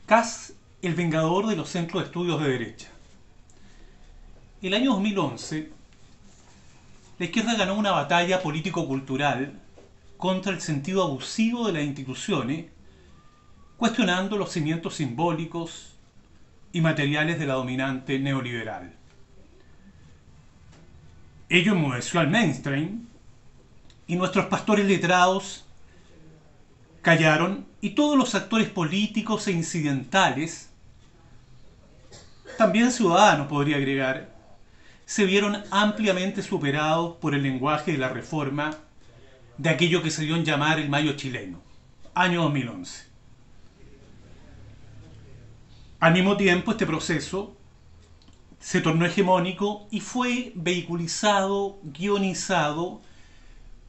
Kass, el vengador de los centros de estudios de derecha. El año 2011, la izquierda ganó una batalla político-cultural contra el sentido abusivo de las instituciones, cuestionando los cimientos simbólicos y materiales de la dominante neoliberal. Ello enmudeció al mainstream y nuestros pastores letrados callaron, y todos los actores políticos e incidentales, también ciudadanos podría agregar, se vieron ampliamente superados por el lenguaje de la reforma de aquello que se dio en llamar el Mayo chileno, año 2011. Al mismo tiempo, este proceso se tornó hegemónico y fue vehiculizado, guionizado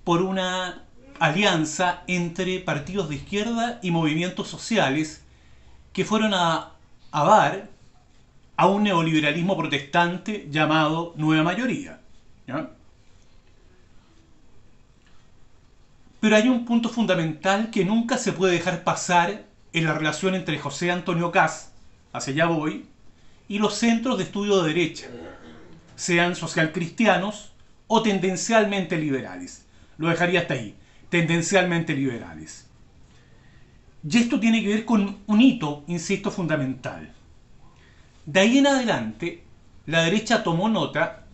por una alianza entre partidos de izquierda y movimientos sociales que fueron a dar a un neoliberalismo protestante llamado Nueva Mayoría, ¿ya? Pero hay un punto fundamental que nunca se puede dejar pasar en la relación entre José Antonio Kass, hacia allá voy, y los centros de estudio de derecha, sean socialcristianos o tendencialmente liberales. Lo dejaría hasta ahí, tendencialmente liberales. Y esto tiene que ver con un hito, insisto, fundamental. De ahí en adelante, la derecha tomó nota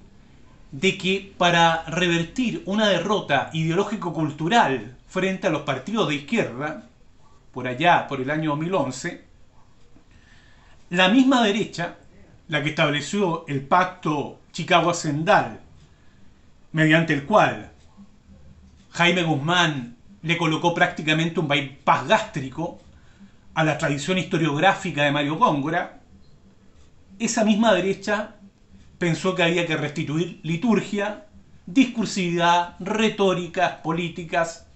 de que para revertir una derrota ideológico-cultural frente a los partidos de izquierda, por allá, por el año 2011, la misma derecha, la que estableció el pacto Chicago-Hacendal, mediante el cual Jaime Guzmán le colocó prácticamente un bypass gástrico a la tradición historiográfica de Mario Góngora, esa misma derecha pensó que había que restituir liturgia, discursividad, retóricas políticas,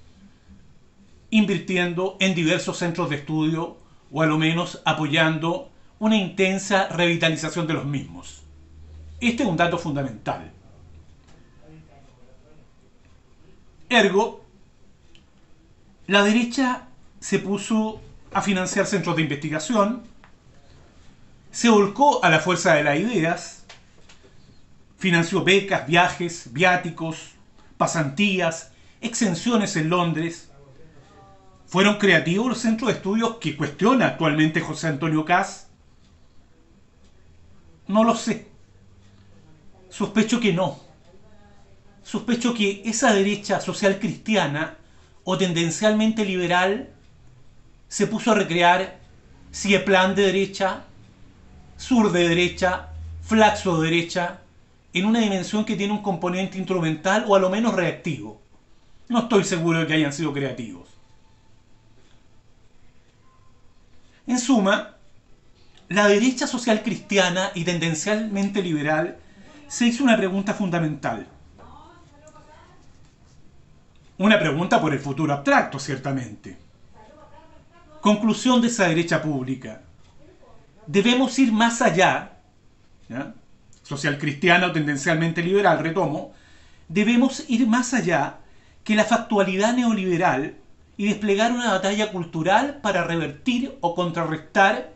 invirtiendo en diversos centros de estudio o a lo menos apoyando una intensa revitalización de los mismos. Este es un dato fundamental. Ergo, la derecha se puso a financiar centros de investigación, se volcó a la fuerza de las ideas, financió becas, viajes, viáticos, pasantías, exenciones en Londres. ¿Fueron creativos los centros de estudios que cuestiona actualmente José Antonio Kass? No lo sé. Sospecho que no. Sospecho que esa derecha social cristiana o tendencialmente liberal se puso a recrear plan de derecha, sur de derecha, flaxo de derecha, en una dimensión que tiene un componente instrumental o a lo menos reactivo. No estoy seguro de que hayan sido creativos. En suma, la derecha social cristiana y tendencialmente liberal se hizo una pregunta fundamental. Una pregunta por el futuro abstracto, ciertamente. Conclusión de esa derecha pública. Debemos ir más allá, ¿ya? Social cristiana o tendencialmente liberal, retomo, debemos ir más allá que la factualidad neoliberal y desplegar una batalla cultural para revertir o contrarrestar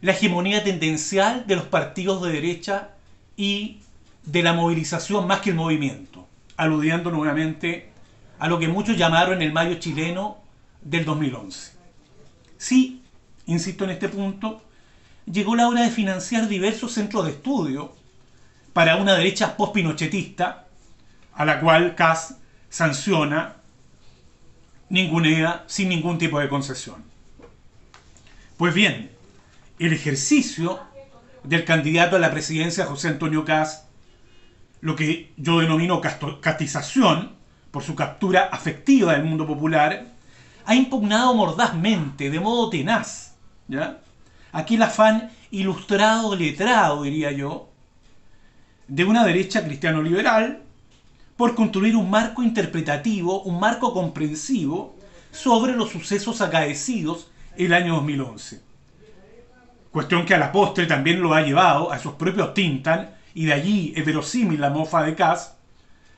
la hegemonía tendencial de los partidos de derecha y de la movilización más que el movimiento, aludiendo nuevamente a lo que muchos llamaron el Mayo chileno del 2011. Sí, insisto en este punto, llegó la hora de financiar diversos centros de estudio para una derecha post-pinochetista, a la cual Kass sanciona, ningunea, sin ningún tipo de concesión. Pues bien, el ejercicio del candidato a la presidencia José Antonio Kass, lo que yo denomino castización, por su captura afectiva del mundo popular, ha impugnado mordazmente, de modo tenaz, ¿ya?, aquí el afán ilustrado, letrado, diría yo, de una derecha cristiano-liberal por construir un marco interpretativo, un marco comprensivo sobre los sucesos acaecidos el año 2011. Cuestión que a la postre también lo ha llevado a sus propios tintan, y de allí es verosímil la mofa de Kass,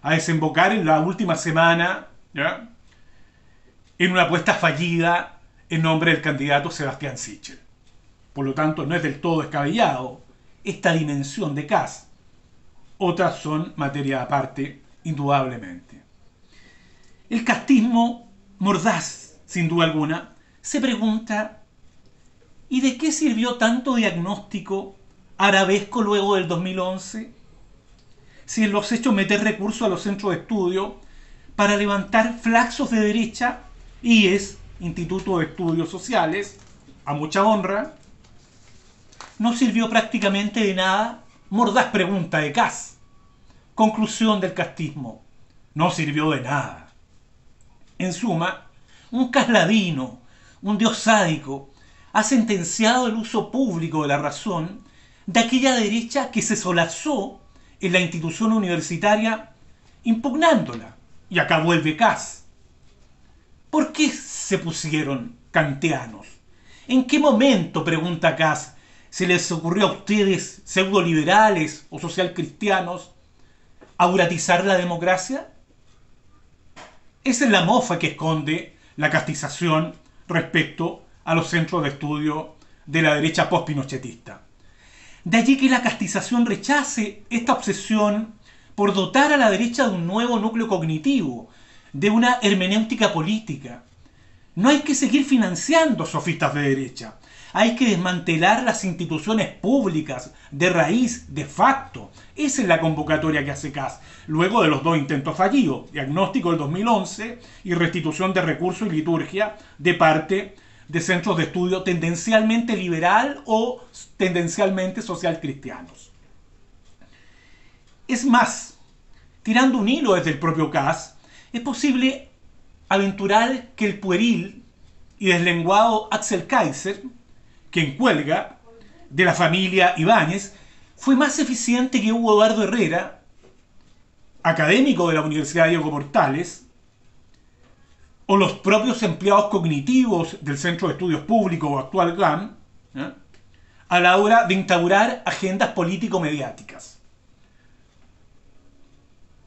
a desembocar en la última semana, ¿ya?, en una apuesta fallida en nombre del candidato Sebastián Sichel. Por lo tanto, no es del todo descabellado esta dimensión de Kass. Otras son materia aparte, indudablemente. El castismo mordaz, sin duda alguna, se pregunta: ¿y de qué sirvió tanto diagnóstico arabesco luego del 2011? Si en los hechos meter recursos a los centros de estudio para levantar flaxos de derecha, IES, Instituto de Estudios Sociales, a mucha honra, no sirvió prácticamente de nada. Mordaz pregunta de Kass. Conclusión del castismo: no sirvió de nada. En suma, un Kass ladino, un dios sádico, ha sentenciado el uso público de la razón de aquella derecha que se solazó en la institución universitaria impugnándola. Y acá vuelve Kass. ¿Por qué se pusieron kantianos? ¿En qué momento, pregunta Kass, se les ocurrió a ustedes, pseudoliberales o socialcristianos, auratizar la democracia? Esa es la mofa que esconde la castización respecto a los centros de estudio de la derecha post-pinochetista. De allí que la castización rechace esta obsesión por dotar a la derecha de un nuevo núcleo cognitivo, de una hermenéutica política. No hay que seguir financiando sofistas de derecha. Hay que desmantelar las instituciones públicas de raíz, de facto. Esa es la convocatoria que hace Kass, luego de los dos intentos fallidos: diagnóstico del 2011 y restitución de recursos y liturgia de parte de centros de estudio tendencialmente liberal o tendencialmente social cristianos. Es más, tirando un hilo desde el propio Kass, es posible aventurar que el pueril y deslenguado Axel Kaiser, quien cuelga de la familia Ibáñez, fue más eficiente que Hugo Eduardo Herrera, académico de la Universidad Diego Portales, o los propios empleados cognitivos del Centro de Estudios Públicos o actual GAM, a la hora de instaurar agendas político-mediáticas.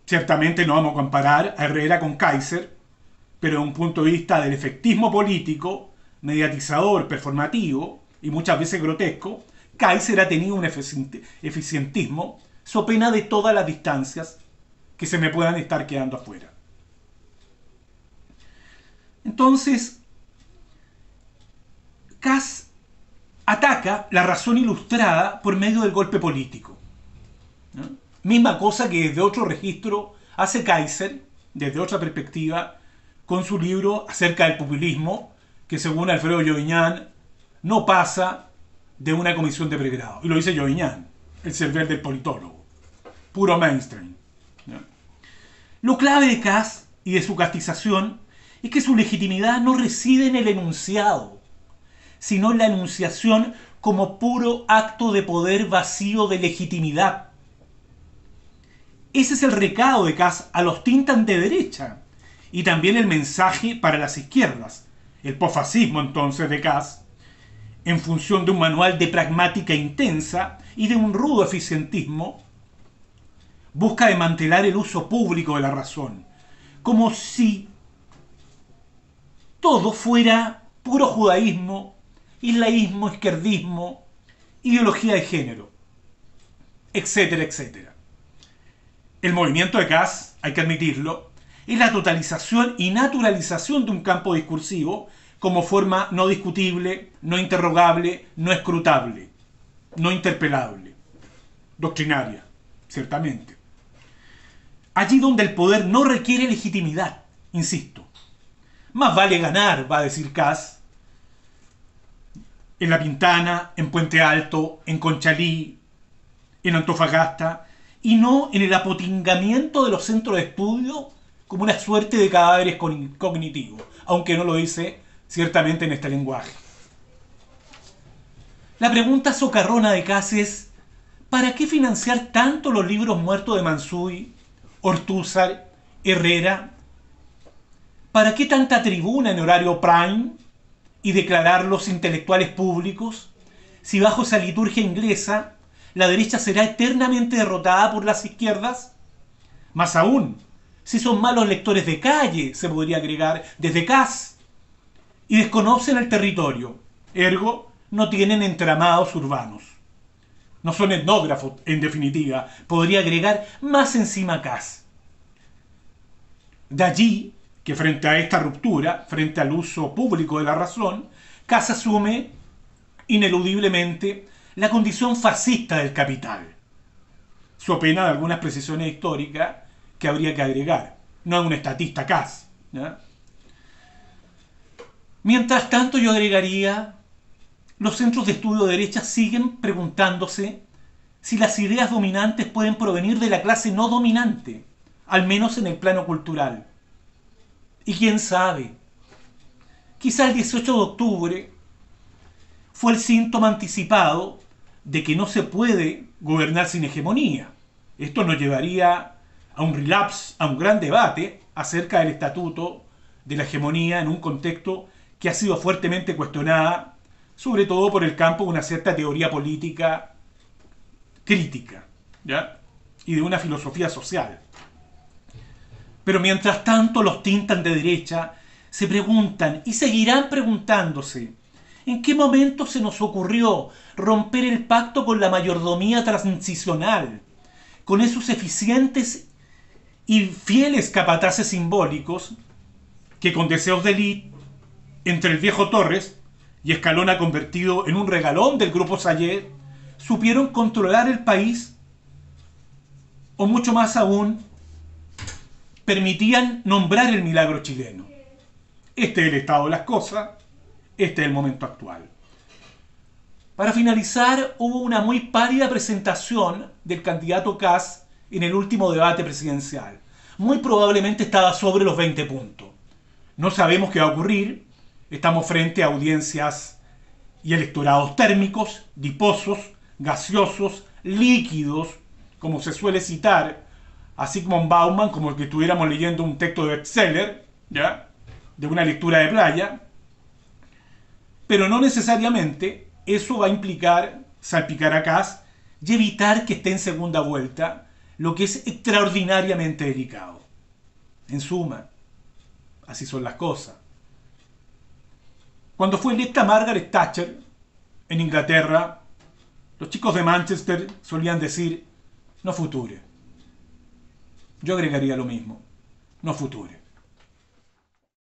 Ciertamente no vamos a comparar a Herrera con Kaiser, pero desde un punto de vista del efectismo político, mediatizador, performativo y muchas veces grotesco, Kaiser ha tenido un eficientismo so pena de todas las distancias que se me puedan estar quedando afuera. Entonces, Kass ataca la razón ilustrada por medio del golpe político, ¿no? Misma cosa que desde otro registro hace Kaiser, desde otra perspectiva, con su libro acerca del populismo, que según Alfredo Joviñán no pasa de una comisión de pregrado. Y lo dice Joviñán, el cervel del politólogo. Puro mainstream, ¿no? Lo clave de Kass y de su castización es que su legitimidad no reside en el enunciado, sino en la enunciación como puro acto de poder vacío de legitimidad. Ese es el recado de Kass a los tintan de derecha, y también el mensaje para las izquierdas. El posfascismo, entonces, de Kass, en función de un manual de pragmática intensa y de un rudo eficientismo, busca desmantelar el uso público de la razón, como si todo fuera puro judaísmo, islaísmo, izquierdismo, ideología de género, etcétera, etcétera. El movimiento de Kass, hay que admitirlo, es la totalización y naturalización de un campo discursivo como forma no discutible, no interrogable, no escrutable, no interpelable, doctrinaria, ciertamente. Allí donde el poder no requiere legitimidad, insisto. Más vale ganar, va a decir Kass, en La Pintana, en Puente Alto, en Conchalí, en Antofagasta, y no en el apotingamiento de los centros de estudio como una suerte de cadáveres cognitivos, aunque no lo dice ciertamente en este lenguaje. La pregunta socarrona de Kass es: ¿para qué financiar tanto los libros muertos de Mansuy, Ortúzar, Herrera? ¿Para qué tanta tribuna en horario prime y declararlos intelectuales públicos, si bajo esa liturgia inglesa la derecha será eternamente derrotada por las izquierdas? Más aún, si son malos lectores de calle, se podría agregar desde Kass, y desconocen el territorio, ergo no tienen entramados urbanos. No son etnógrafos, en definitiva. Podría agregar más encima Kast. De allí que frente a esta ruptura, frente al uso público de la razón, Kast asume ineludiblemente la condición fascista del capital. So pena de algunas precisiones históricas que habría que agregar. No es un estatista Kast, ¿ya? Mientras tanto, yo agregaría, los centros de estudio de derecha siguen preguntándose si las ideas dominantes pueden provenir de la clase no dominante, al menos en el plano cultural. Y quién sabe, quizá el 18 de octubre fue el síntoma anticipado de que no se puede gobernar sin hegemonía. Esto nos llevaría a un relapse, a un gran debate acerca del estatuto de la hegemonía en un contexto que ha sido fuertemente cuestionada, sobre todo por el campo de una cierta teoría política crítica, ¿ya? Y de una filosofía social. Pero mientras tanto los tintas de derecha se preguntan y seguirán preguntándose ¿en qué momento se nos ocurrió romper el pacto con la mayordomía transicional, con esos eficientes y fieles capataces simbólicos que con deseos de élite entre el viejo Torres y Escalona convertido en un regalón del grupo Sayet, supieron controlar el país, o mucho más aún, permitían nombrar el milagro chileno? Este es el estado de las cosas, este es el momento actual. Para finalizar, hubo una muy pálida presentación del candidato Kast en el último debate presidencial. Muy probablemente estaba sobre los 20 puntos. No sabemos qué va a ocurrir. Estamos frente a audiencias y electorados térmicos, diposos, gaseosos, líquidos, como se suele citar a Zygmunt Bauman, como que estuviéramos leyendo un texto de bestseller, ¿ya? De una lectura de playa. Pero no necesariamente eso va a implicar salpicar a Kast y evitar que esté en segunda vuelta, lo que es extraordinariamente delicado. En suma, así son las cosas. Cuando fue electa Margaret Thatcher en Inglaterra, los chicos de Manchester solían decir, no future. Yo agregaría lo mismo, no future.